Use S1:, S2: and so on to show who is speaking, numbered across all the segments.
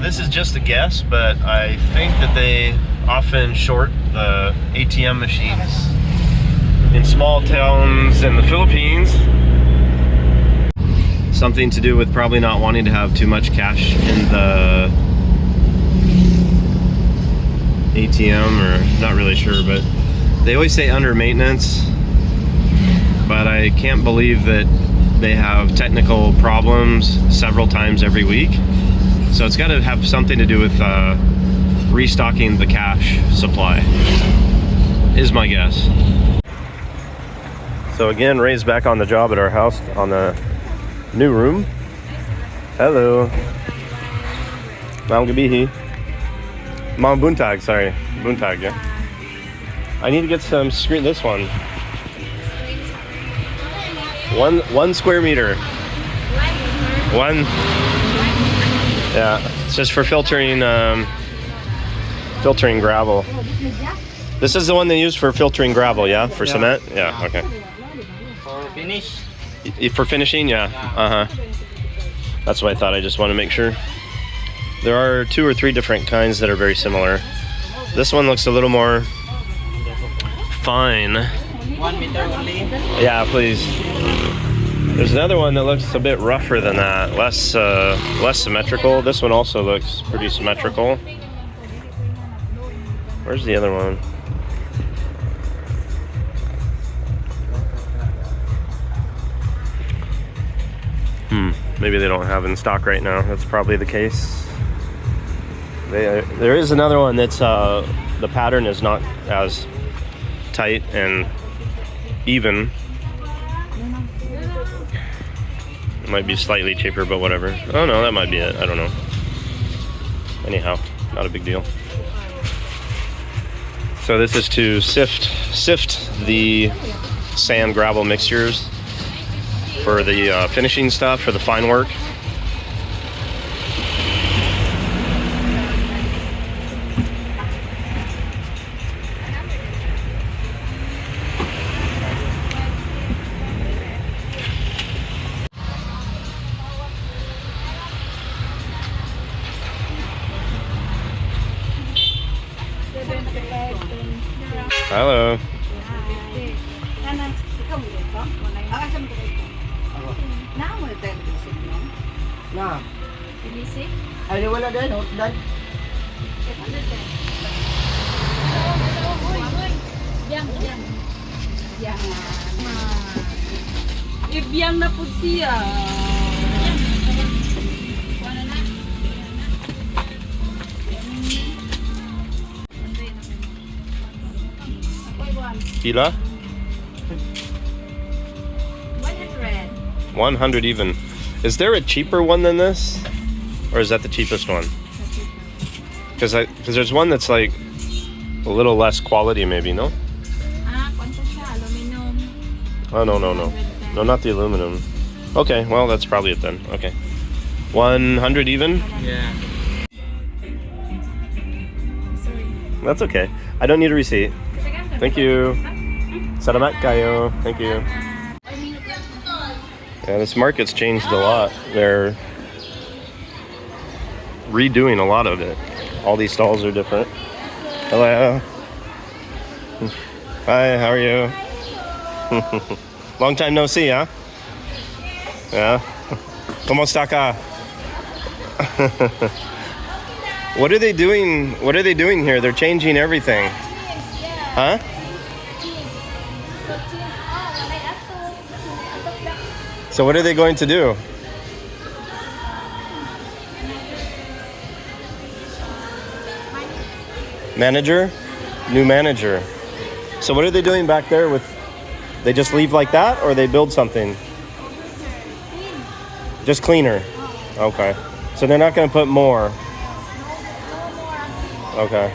S1: this is just a guess, but I think that they often short the ATM machines in small towns in the Philippines. Something to do with probably not wanting to have too much cash in the ATM, or not really sure, but they always say under maintenance, but I can't believe that they have technical problems several times every week. So it's got to have something to do with restocking the cash supply, is my guess. So again, Ray's back on the job at our house on the new room. Hello. Mam gabihi. Mam buntag, sorry. Buntag, yeah. I need to get some screen, this one. One square meter. One. Yeah, it's just for filtering filtering gravel. This is the one they use for filtering gravel, yeah? For cement? Yeah, okay.
S2: For finish?
S1: For finishing, yeah. Uh-huh. That's what I thought. I just want to make sure. There are 2 or 3 different kinds that are very similar. This one looks a little more fine.
S2: 1 meter only?
S1: Yeah, please. There's another one that looks a bit rougher than that, less symmetrical. This one also looks pretty symmetrical. Where's the other one? Maybe they don't have in stock right now. That's probably the case. There is another one that's the pattern is not as tight and even. It might be slightly cheaper, but whatever. Oh no, that might be it. I don't know. Anyhow, not a big deal. So this is to sift the sand gravel mixtures for the finishing stuff, for the fine work. Hello.
S3: Nah. Ay, wala din, hotdog.
S4: Ibiang na po siya.
S1: Pila?
S4: 100.
S1: 100 even. Is there a cheaper one than this? Or is that the cheapest one? Because there's one that's like a little less quality maybe, no?
S4: Kwanto siya? Aluminum.
S1: Oh, no. No, not the aluminum. Okay, well, that's probably it then. Okay. 100 even?
S2: Yeah.
S4: Sorry.
S1: That's okay. I don't need a receipt. Thank you. Salamat kayo. Thank you. Yeah, this market's changed a lot. They're redoing a lot of it. All these stalls are different. Hello. Hi, how are you? Long time no see, huh? Yeah. ¿Cómo está acá? What are they doing? What are they doing here? They're changing everything. Huh? So what are they going to do? Manager? New manager. So what are they doing back there with, they just leave like that or they build something? Just cleaner. Okay. So they're not going to put more. Okay.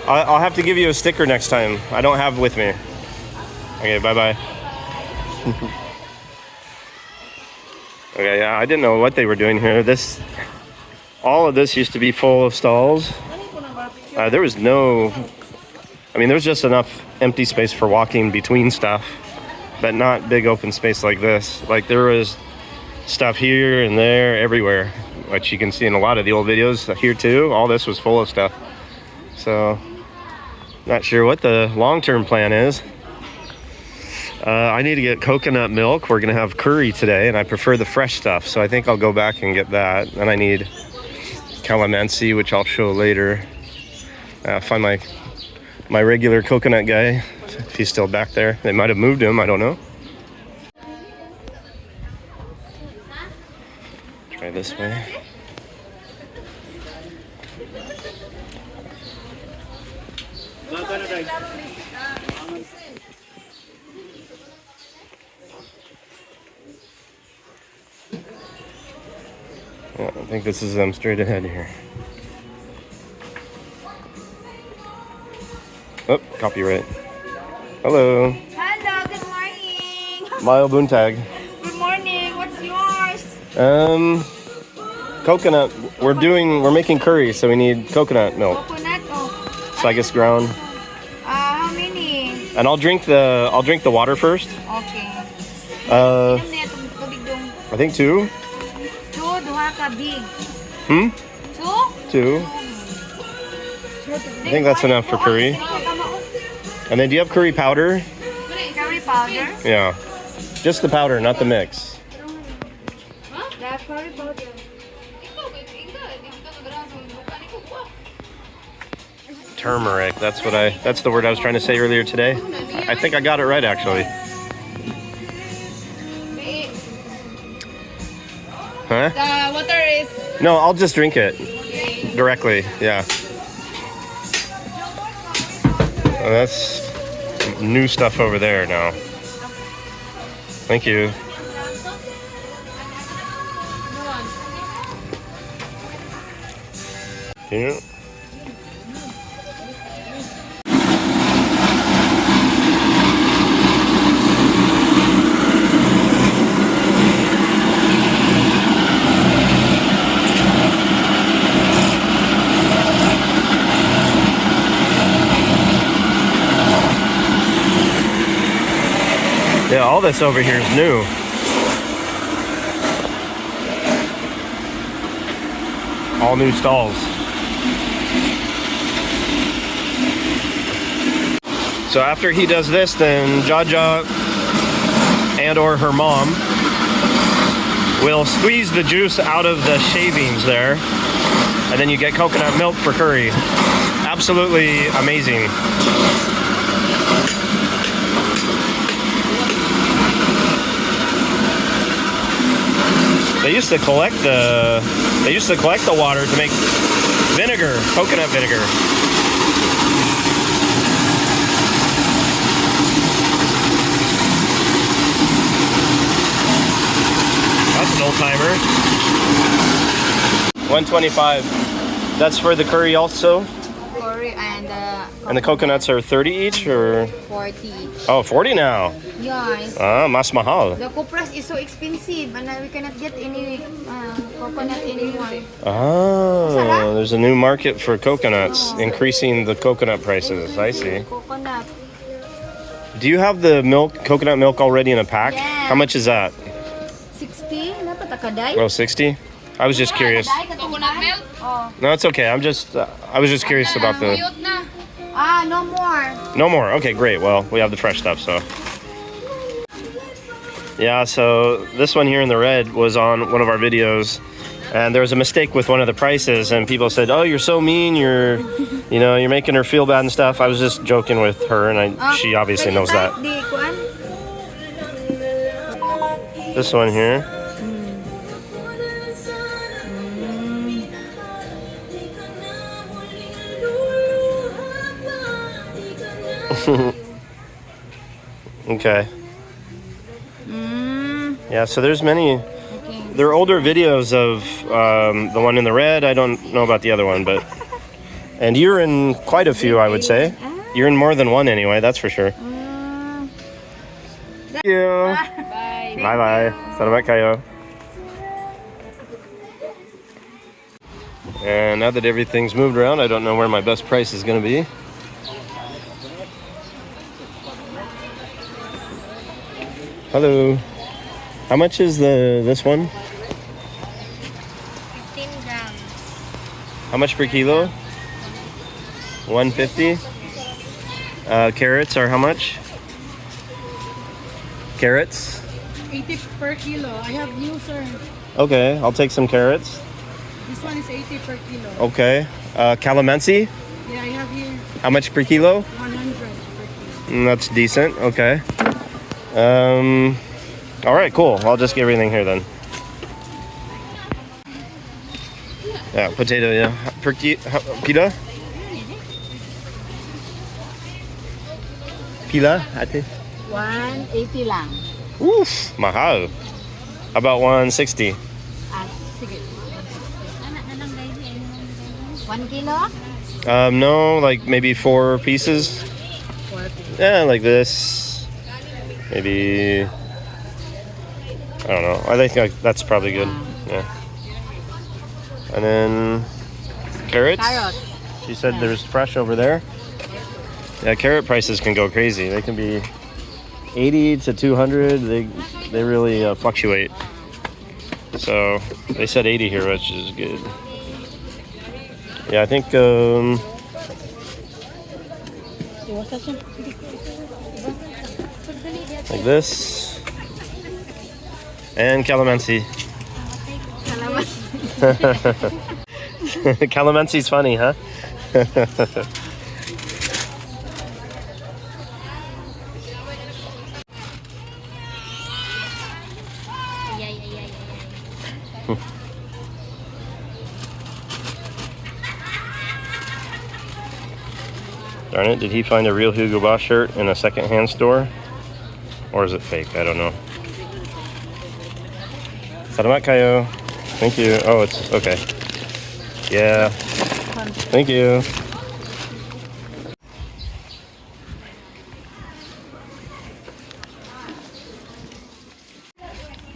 S1: I'll have to give you a sticker next time. I don't have with me. Okay, bye-bye. Okay, yeah, I didn't know what they were doing here. All of this used to be full of stalls. There was no, I mean, there was just enough empty space for walking between stuff, but not big open space like this. Like there was stuff here and there, everywhere, which you can see in a lot of the old videos here too. All this was full of stuff. So, not sure what the long-term plan is. I need to get coconut milk. We're gonna have curry today, and I prefer the fresh stuff, so I think I'll go back and get that. And I need calamansi, which I'll show later. Find my regular coconut guy, if he's still back there. They might have moved him, I don't know. Try this way. Yeah, I think this is them straight ahead here. Oh, copyright. Hello.
S4: Hello, good morning.
S1: Mile Buntag.
S4: Good morning. What's yours?
S1: Coconut. We're making curry, so we need coconut milk.
S4: Coconut. Oh.
S1: So I guess ground.
S4: How many?
S1: And I'll drink the water first.
S4: Okay.
S1: I think 2.
S4: Duha ka big.
S1: Hmm?
S4: 2?
S1: 2. I think that's enough for curry. And then do you have curry powder?
S4: Curry powder?
S1: Yeah. Just the powder, not the mix.
S4: The curry powder.
S1: Turmeric. That's the word I was trying to say earlier today. I think I got it right actually. Huh?
S4: The water is...
S1: No, I'll just drink it directly. Yeah. Oh, that's new stuff over there now. Thank you. Yeah. Yeah, all this over here is new. All new stalls. So after he does this, then Jaja and or her mom will squeeze the juice out of the shavings there, and then you get coconut milk for curry. Absolutely amazing. They used to collect the water to make vinegar, coconut vinegar. That's an old timer. $125. That's for the curry also.
S4: Curry and
S1: the coconuts are 30 each or
S4: 40 each.
S1: Oh, 40 now.
S4: Yes.
S1: Ah, mas mahal.
S4: The copras is so expensive and we cannot get any coconut anymore.
S1: Oh, there's a new market for coconuts, increasing the coconut prices. I see.
S4: Coconut.
S1: Do you have the coconut milk already in a pack?
S4: Yeah.
S1: How much is that?
S4: 60? Dapat akaday?
S1: Oh, 60? I was just curious.
S4: Coconut milk? Oh.
S1: No, it's okay. I was just curious about the...
S4: No more.
S1: No more. Okay, great. Well, we have the fresh stuff, so... Yeah, so this one here in the red was on one of our videos, and there was a mistake with one of the prices, and people said, "Oh, you're so mean. You're making her feel bad and stuff." I was just joking with her, and she obviously knows that. This one here. Okay. Yeah, so there's many. There are older videos of the one in the red. I don't know about the other one, but and you're in quite a few, I would say. You're in more than one anyway, that's for sure. Thank you.
S4: Bye.
S1: Bye. Salamat kayo. And now that everything's moved around, I don't know where my best price is going to be. Hello. How much is this one?
S4: 15 grams.
S1: How much per kilo? 150. Carrots are how much? Carrots?
S5: 80 per kilo. I have new, sir.
S1: Okay, I'll take some carrots.
S5: This one is 80 per kilo.
S1: Okay. Calamansi?
S5: Yeah, I have here
S1: How much per kilo?
S5: 100 per kilo.
S1: That's decent. Okay. All right, cool. I'll just get everything here then. Yeah, potato, yeah. Pila? Pila, ate?
S5: 180 lang.
S1: Oof, mahal. How about 160?
S5: Sige.
S4: 1 kilo?
S1: No, like maybe 4 pieces.
S5: 4 pieces.
S1: Yeah, like this. Maybe, I don't know. I think that's probably good. Yeah. And then carrots.
S5: Carrots.
S1: She said there's fresh over there. Yeah, carrot prices can go crazy. They can be 80 to 200. They really fluctuate. So they said 80 here, which is good. Yeah, I think like this and calamansi. Calamansi's funny, huh? Darn it, did he find a real Hugo Boss shirt in a secondhand store? Or is it fake? I don't know. Salamat kayo. Thank you. Oh, it's okay. Yeah. Thank you.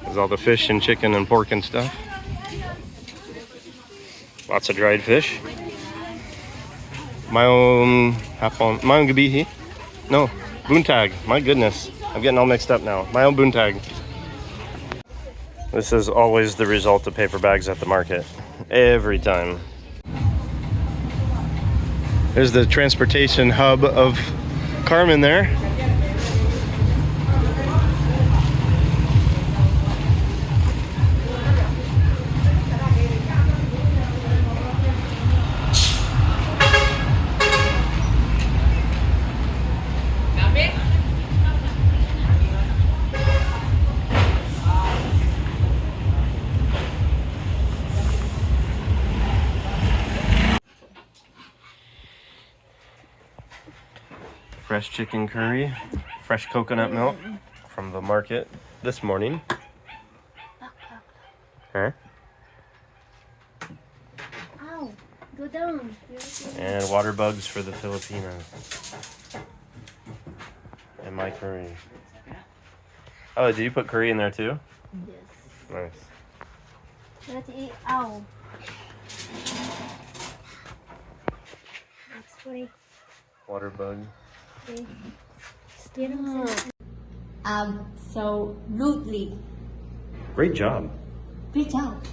S1: There's all the fish and chicken and pork and stuff. Lots of dried fish. Mayong hapon. Mayong gabi. No, buntag. My goodness. I'm getting all mixed up now. Mayong buntag. This is always the result of paper bags at the market. Every time. There's the transportation hub of Carmen there. Fresh chicken curry, fresh coconut milk from the market this morning. Huh?
S4: Ow, go down.
S1: And water bugs for the Filipinas. And my curry. Oh, did you put curry in there too?
S4: Yes.
S1: Nice.
S4: Let's eat. Ow. That's funny.
S1: Water bug.
S6: Absolutely.
S1: Great job.
S6: Great job.